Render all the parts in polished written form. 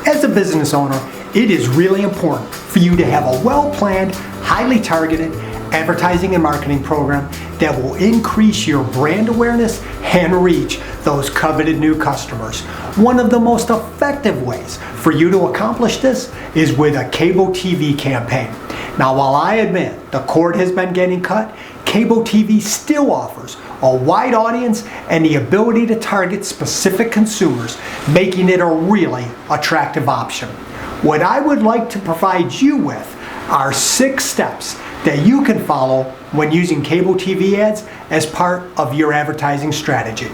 As a business owner, it is really important for you to have a well-planned, highly targeted advertising and marketing program that will increase your brand awareness and reach those coveted new customers. One of the most effective ways for you to accomplish this is with a cable TV campaign. Now, while I admit the cord has been getting cut, cable TV still offers a wide audience and the ability to target specific consumers, making it a really attractive option. What I would like to provide you with are 6 steps that you can follow when using cable TV ads as part of your advertising strategy.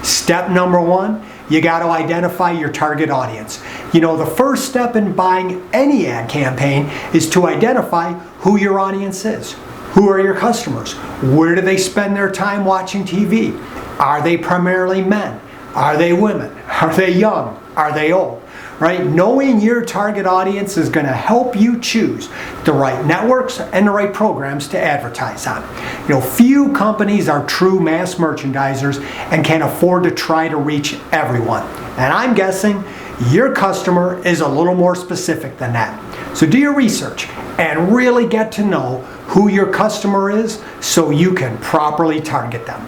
Step number 1, you got to identify your target audience. You know, the first step in buying any ad campaign is to identify who your audience is. Who are your customers? Where do they spend their time watching TV? Are they primarily men? Are they women? Are they young? Are they old? Right? Knowing your target audience is going to help you choose the right networks and the right programs to advertise on. You know, few companies are true mass merchandisers and can afford to try to reach everyone. And I'm guessing your customer is a little more specific than that. So do your research and really get to know who your customer is so you can properly target them.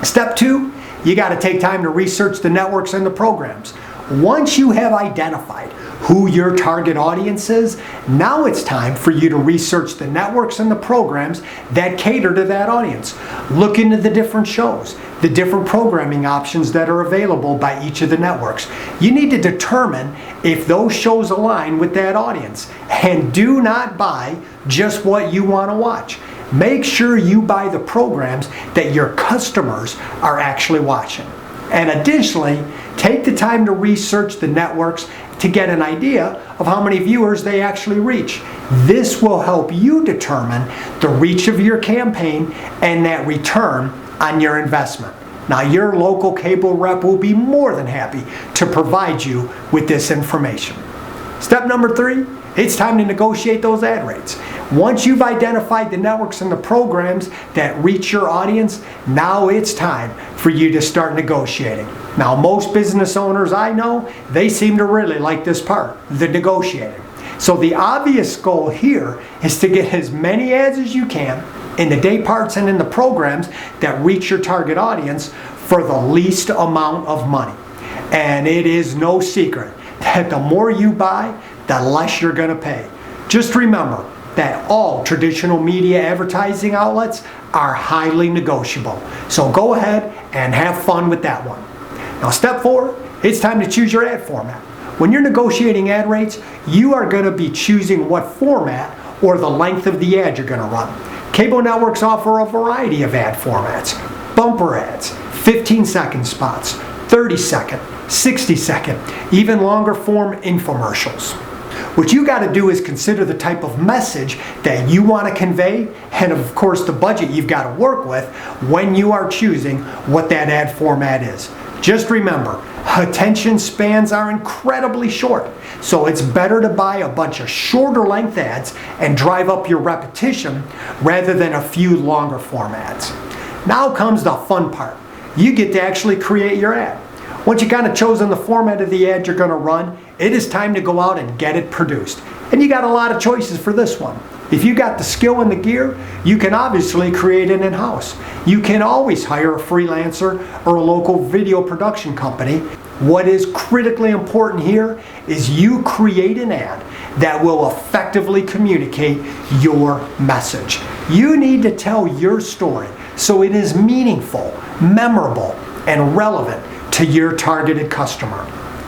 Step 2, you got to take time to research the networks and the programs. Once you have identified who your target audience is, now it's time for you to research the networks and the programs that cater to that audience. Look into the different shows, the different programming options that are available by each of the networks. You need to determine if those shows align with that audience. And do not buy just what you want to watch. Make sure you buy the programs that your customers are actually watching. And additionally, take the time to research the networks to get an idea of how many viewers they actually reach. This will help you determine the reach of your campaign and that return on your investment. Now, your local cable rep will be more than happy to provide you with this information. Step number 3, it's time to negotiate those ad rates. Once you've identified the networks and the programs that reach your audience, now it's time for you to start negotiating. Now, most business owners I know, they seem to really like this part, the negotiating. So the obvious goal here is to get as many ads as you can in the day parts and in the programs that reach your target audience for the least amount of money. And it is no secret that the more you buy, the less you're going to pay. Just remember that all traditional media advertising outlets are highly negotiable. So go ahead and have fun with that one. Now, step 4, it's time to choose your ad format. When you're negotiating ad rates, you are going to be choosing what format or the length of the ad you're going to run. Cable networks offer a variety of ad formats: bumper ads, 15-second spots, 30-second, 60-second, even longer form infomercials. What you got to do is consider the type of message that you want to convey and, of course, the budget you've got to work with when you are choosing what that ad format is. Just remember, attention spans are incredibly short, so it's better to buy a bunch of shorter length ads and drive up your repetition rather than a few longer form ads. Now comes the fun part. You get to actually create your ad. Once you've kind of chosen the format of the ad you're going to run, it is time to go out and get it produced. And you got a lot of choices for this one. If you got the skill and the gear, you can obviously create it in-house. You can always hire a freelancer or a local video production company. What is critically important here is you create an ad that will effectively communicate your message. You need to tell your story so it is meaningful, memorable, and relevant to your targeted customer.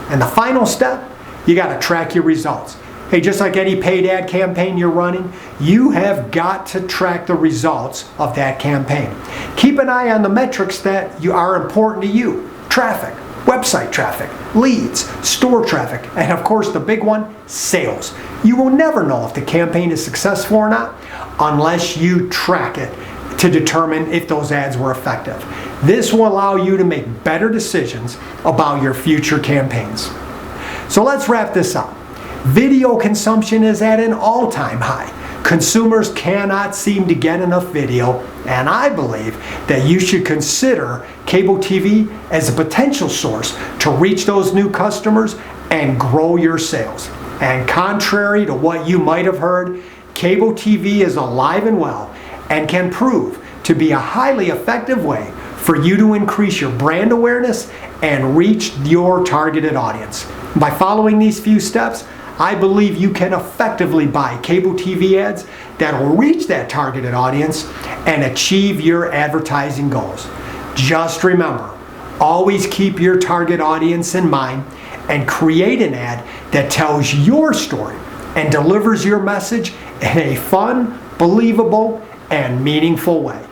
And the final step, you got to track your results. Hey, just like any paid ad campaign you're running, you have got to track the results of that campaign. Keep an eye on the metrics that are important to you: traffic, website traffic, leads, store traffic, and of course the big one, sales. You will never know if the campaign is successful or not unless you track it to determine if those ads were effective. This will allow you to make better decisions about your future campaigns. So let's wrap this up. Video consumption is at an all-time high. Consumers cannot seem to get enough video, and I believe that you should consider cable TV as a potential source to reach those new customers and grow your sales. And contrary to what you might have heard, cable TV is alive and well and can prove to be a highly effective way for you to increase your brand awareness and reach your targeted audience. By following these few steps, I believe you can effectively buy cable TV ads that will reach that targeted audience and achieve your advertising goals. Just remember, always keep your target audience in mind and create an ad that tells your story and delivers your message in a fun, believable, and meaningful way.